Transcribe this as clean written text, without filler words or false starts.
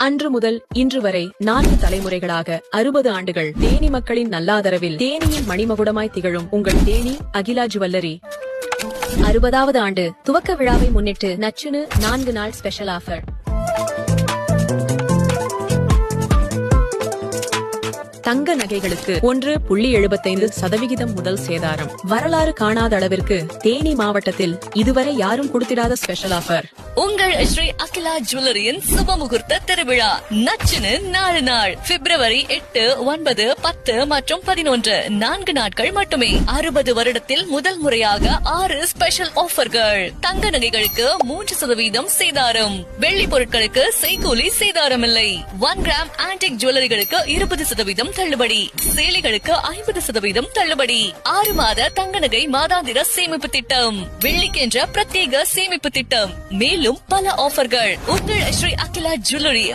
அன்று முதல் இன்று வரை 4 தலைமுறைகளாக 60 ஆண்டுகள் தேனி மக்களின் நல்லாதரவில் தேனியின் மணிமகுடமாய் திகழும் உங்கள் தேனி அகிலா ஜுவல்லரி 60வது ஆண்டு துவக்க விழாவை முன்னிட்டு நச்சுன்னு 4 நாள் ஸ்பெஷல் ஆஃபர். தங்க நகைகளுக்கு 1.75% முதல் சேதாரம். வரலாறு காணாத அளவிற்கு தேனி மாவட்டத்தில் இதுவரை யாரும் கொடுத்திடாத ஸ்பெஷல் ஆஃபர். உங்கள் ஸ்ரீ அகிலா ஜுவல்லரியின் சுப முகூர்த்த திருவிழா நச்சுன்னு 4 நாள் பிப்ரவரி 8, 9, 10 மற்றும் 11 4 நாட்கள் மட்டுமே. 60 வருடத்தில் முதல் முறையாக 6 ஸ்பெஷல் ஆஃபர்கள். தங்க நகைகளுக்கு 3% சேதாரம். வெள்ளி பொருட்களுக்கு செய்கூலி சேதாரம் இல்லை. 1 கிராம் ஆன்டிக் ஜுவல்லரிகளுக்கு 20% தள்ளுபடி. சேலைகளுக்கு 50% தள்ளுபடி. 6 மாத தங்க நகை மாதாந்திர சேமிப்பு திட்டம். வெள்ளிக்கென்ற பிரத்யேக சேமிப்பு திட்டம். மேலும் பல ஆஃபர்கள். உங்கள் ஸ்ரீ அகிலா ஜுவல்லரி